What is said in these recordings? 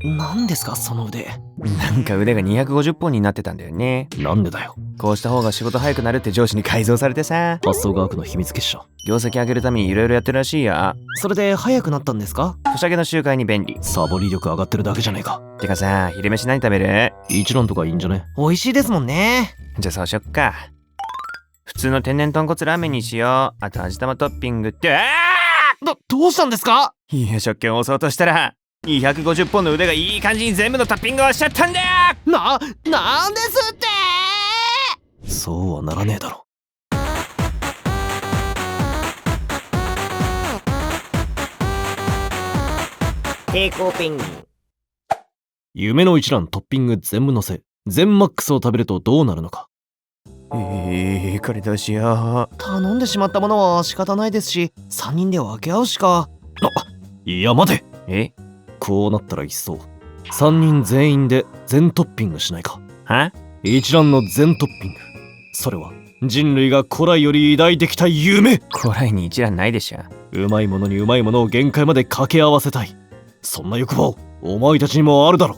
何ですかその腕。なんか腕が250本になってたんだよね。なんでだよ。こうした方が仕事早くなるって上司に改造されてさ。発想が悪の秘密結社。業績上げるために色々やってるらしいや。それで早くなったんですか？年明けの集会に便利。サボり力上がってるだけじゃねえか。てかさ、昼飯何食べる？一蘭とかいいんじゃね？美味しいですもんね。じゃあそうしよっか。普通の天然豚骨ラーメンにしよう。あと味玉トッピングって。どうしたんですか？いや、食券押そうとしたら250本の腕がいい感じに全部のトッピングをしちゃったんだよ。なんですって。そうはならねえだろ。平行ペンギン。夢の一蘭トッピング全部のせ全マックスを食べるとどうなるのか。これどうしよう。頼んでしまったものは仕方ないですし、3人で分け合うしか。いや待て。え？こうなったらいっそ3人全員で全トッピングしないか。は？一蘭の全トッピング。それは人類が古来より抱いてきた夢。古来に一覧ないでしょ。うまいものにうまいものを限界まで掛け合わせたい。そんな欲望お前たちにもあるだろ。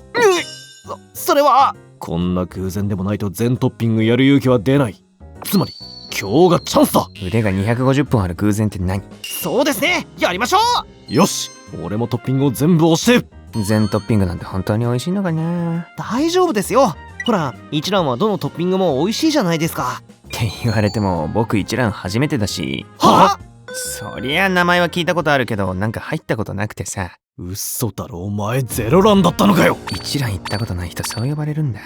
それは。こんな偶然でもないと全トッピングやる勇気は出ない。つまり今日がチャンスだ。腕が250本ある偶然って何？そうですね、やりましょう。よし、俺もトッピングを全部押して。全トッピングなんて本当に美味しいのかな？大丈夫ですよ。ほら、一蘭はどのトッピングも美味しいじゃないですか。って言われても僕一蘭初めてだし。は？そりゃ名前は聞いたことあるけどなんか入ったことなくてさ。嘘だろ、お前ゼロランだったのかよ。一蘭行ったことない人そう呼ばれるんだ。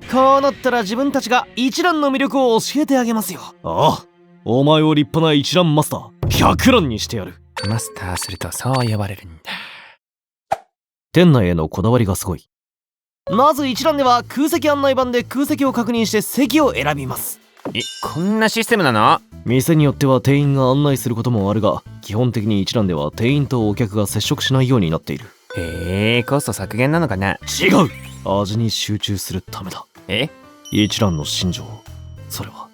こうなったら自分たちが一蘭の魅力を教えてあげますよ。ああ、お前を立派な一蘭マスター100蘭にしてやる。マスターするとそう呼ばれるんだ。店内へのこだわりがすごい。まず一蘭では空席案内板で空席を確認して席を選びます。こんなシステムなの？店によっては店員が案内することもあるが、基本的に一蘭では店員とお客が接触しないようになっている。コスト削減なのかな？違う、味に集中するためだ。一蘭の信条、それは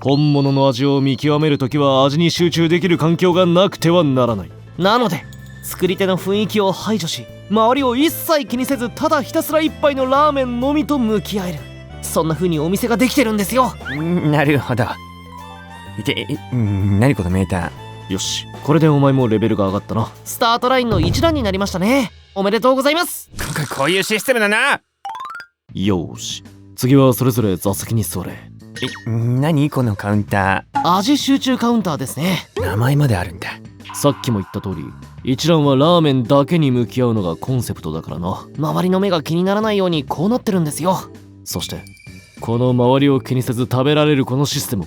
本物の味を見極めるときは味に集中できる環境がなくてはならない。なので作り手の雰囲気を排除し、周りを一切気にせずただひたすら一杯のラーメンのみと向き合える、そんな風にお店ができてるんですよ。なるほど。何このメーター。よし、これでお前もレベルが上がったな。スタートラインの一覧になりましたね。おめでとうございます。こういうシステムだな。よーし、次はそれぞれ座席に座れ。何このカウンター？味集中カウンターですね。名前まであるんだ。さっきも言った通り、一蘭はラーメンだけに向き合うのがコンセプトだからな。周りの目が気にならないようにこうなってるんですよ。そしてこの周りを気にせず食べられるこのシステム、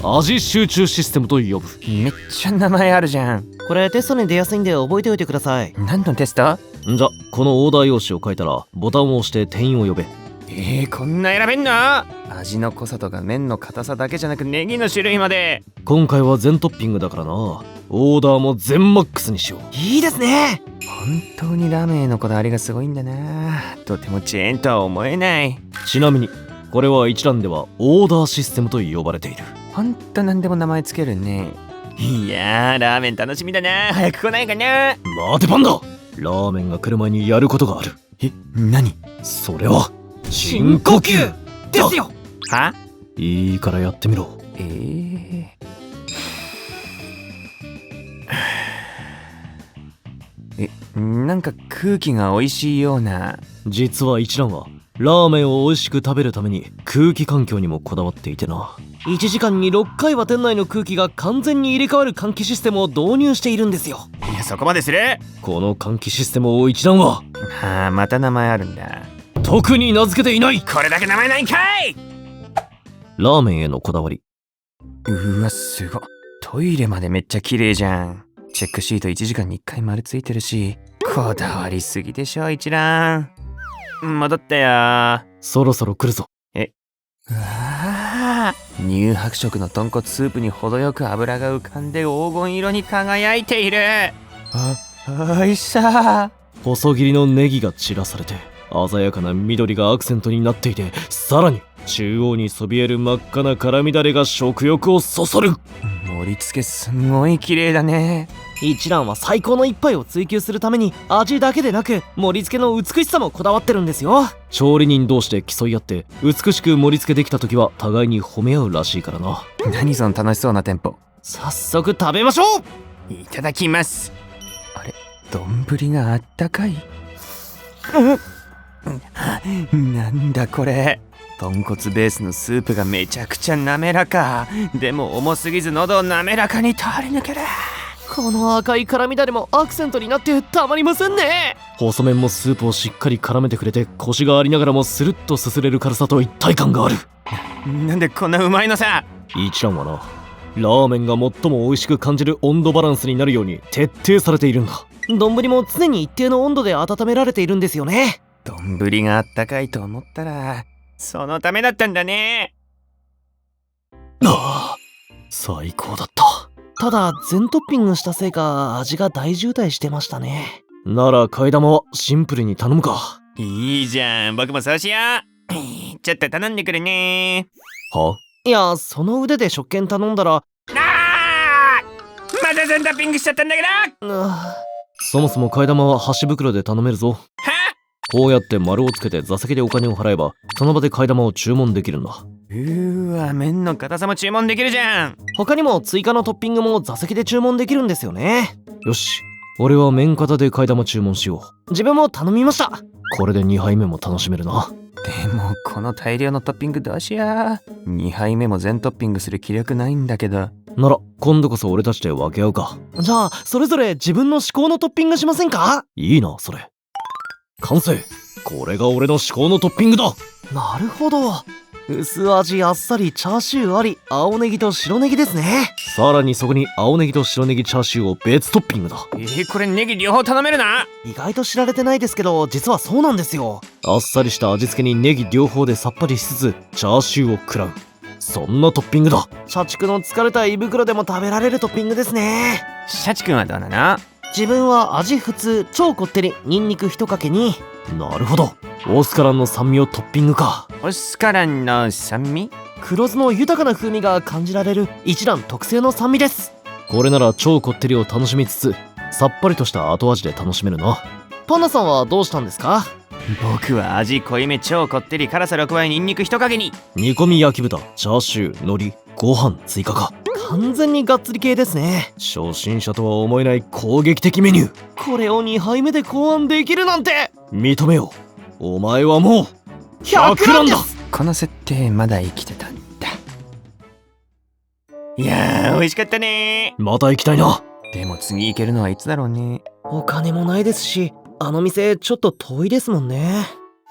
味集中システムと呼ぶ。めっちゃ名前あるじゃん。これテストに出やすいんで覚えておいてください。何のテスト？じゃ、このオーダー用紙を書いたらボタンを押して店員を呼べ。こんな選べんの？味の濃さとか麺の硬さだけじゃなくネギの種類まで。今回は全トッピングだからな。オーダーも全マックスにしよう。いいですね。本当にラーメンへのこだわりがすごいんだな。とてもチェーンとは思えない。ちなみにこれは一蘭ではオーダーシステムと呼ばれている。ほんと何でも名前つけるね。いやー、ラーメン楽しみだな。早く来ないかな。待てパンダ、ラーメンが来る前にやることがある。何？それは深呼吸ですよ。は？いいからやってみろ。なんか空気が美味しいような。実は一蘭はラーメンを美味しく食べるために空気環境にもこだわっていてな。1時間に6回は店内の空気が完全に入れ替わる換気システムを導入しているんですよ。いや、そこまでする？この換気システムを一蘭はまた名前あるんだ。特に名付けていない。これだけ名前ないんかい。ラーメンへのこだわり。うわ、すごい。トイレまでめっちゃ綺麗じゃん。チェックシート1時間に1回丸ついてるし、こだわりすぎでしょ一蘭。戻ったよ。そろそろ来るぞ。うわー、乳白色の豚骨スープに程よく油が浮かんで黄金色に輝いている。おいしさ。細切りのネギが散らされて鮮やかな緑がアクセントになっていて、さらに中央にそびえる真っ赤な辛みだれが食欲をそそる。盛り付けすんごい綺麗だね。一蘭は最高の一杯を追求するために味だけでなく盛り付けの美しさもこだわってるんですよ。調理人同士で競い合って美しく盛り付けできた時は互いに褒め合うらしいからな。何その楽しそうなテンポ。早速食べましょう。いただきます。あれ、丼があったかい。なんだこれ。豚骨ベースのスープがめちゃくちゃ滑らか。でも重すぎず喉を滑らかに通り抜ける。この赤い辛味だれもアクセントになってたまりませんね。細麺もスープをしっかり絡めてくれて、コシがありながらもスルッとすすれる軽さと一体感がある。なんでこんなうまいのさ。一蘭はな、ラーメンが最も美味しく感じる温度バランスになるように徹底されているんだ。丼も常に一定の温度で温められているんですよね。丼があったかいと思ったらそのためだったんだね。ああ、最高だった。ただ全トッピングしたせいか味が大渋滞してましたね。なら替え玉はシンプルに頼むか。いいじゃん、僕もそうしよう。ちょっと頼んでくるね。はいや、その腕で食券頼んだらまた全トッピングしちゃったんだけど。そもそも替え玉は箸袋で頼めるぞ。は？こうやって丸をつけて座席でお金を払えばその場で替え玉を注文できるんだ。わ、麺の硬さも注文できるじゃん。他にも追加のトッピングも座席で注文できるんですよね。よし、俺は麺型で替え玉注文しよう。自分も頼みました。これで2杯目も楽しめるな。でもこの大量のトッピングどうしや。2杯目も全トッピングする気力ないんだけど。なら今度こそ俺たちで分け合うか。じゃあそれぞれ自分の至高のトッピングしませんか？いいなそれ。完成。これが俺の至高のトッピングだ。なるほど。薄味あっさりチャーシューあり青ネギと白ネギですね。さらにそこに青ネギと白ネギチャーシューを別トッピングだ。これネギ両方頼めるな。意外と知られてないですけど実はそうなんですよ。あっさりした味付けにネギ両方でさっぱりしつつチャーシューを食らう、そんなトッピングだ。社畜の疲れた胃袋でも食べられるトッピングですね。シャチ君はどうなの？自分は味普通超こってりニンニク1かけに。なるほど、オスカランの酸味をトッピングか。オスカランの酸味？黒酢の豊かな風味が感じられる一蘭特製の酸味です。これなら超こってりを楽しみつつさっぱりとした後味で楽しめるな。パンナさんはどうしたんですか？僕は味濃いめ超こってり辛さ6倍ニンニク1かけに。煮込み焼き豚、チャーシュー、海苔、ご飯追加か。完全にがっつり系ですね。初心者とは思えない攻撃的メニュー。これを2杯目で考案できるなんて。認めよう、お前はもう100なんだ。この設定まだ生きてたんだ。いやー美味しかったね。また行きたいな。でも次行けるのはいつだろうね。お金もないですしあの店ちょっと遠いですもんね。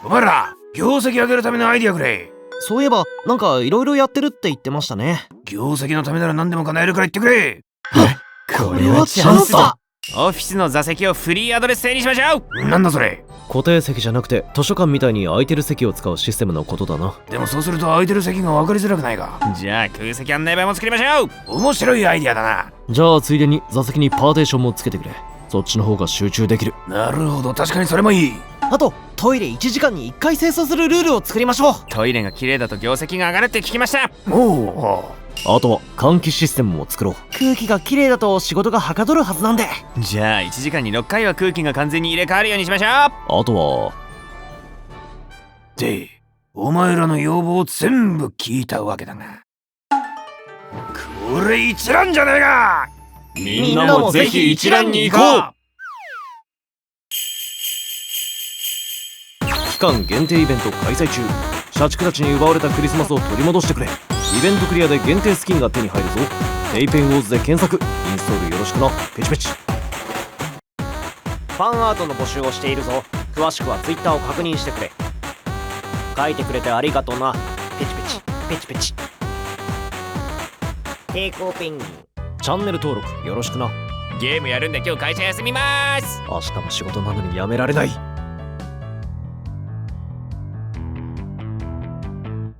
お前ら業績上げるためのアイディアくれ。そういえばなんかいろいろやってるって言ってましたね。業績のためなら何でも叶えるから言ってくれ。これはチャンスだ。オフィスの座席をフリーアドレス制にしましょう。なんだそれ。固定席じゃなくて図書館みたいに空いてる席を使うシステムのことだな。でもそうすると空いてる席が分かりづらくないか。じゃあ空席案内板も作りましょう。面白いアイディアだな。じゃあついでに座席にパーテーションもつけてくれ。そっちの方が集中できる。なるほど、確かにそれもいい。あとトイレ1時間に1回清掃するルールを作りましょう。トイレが綺麗だと業績が上がるって聞きました。おお。あとは換気システムも作ろう。空気が綺麗だと仕事がはかどるはずなんで。じゃあ1時間に6回は空気が完全に入れ替わるようにしましょう。あとはで、お前らの要望を全部聞いたわけだが、これ一覧じゃねえか。みんなもぜひ一覧に行こう。期間限定イベント開催中。社畜たちに奪われたクリスマスを取り戻してくれ。イベントクリアで限定スキンが手に入るぞ。ペイペイウォーズで検索。インストールよろしくな。ペチペチ。ファンアートの募集をしているぞ。詳しくは Twitter を確認してくれ。書いてくれてありがとうな。ペチペチペチペチ。抵抗ペンギン。チャンネル登録よろしくな。ゲームやるんで今日会社休みます。明日も仕事なのにやめられない。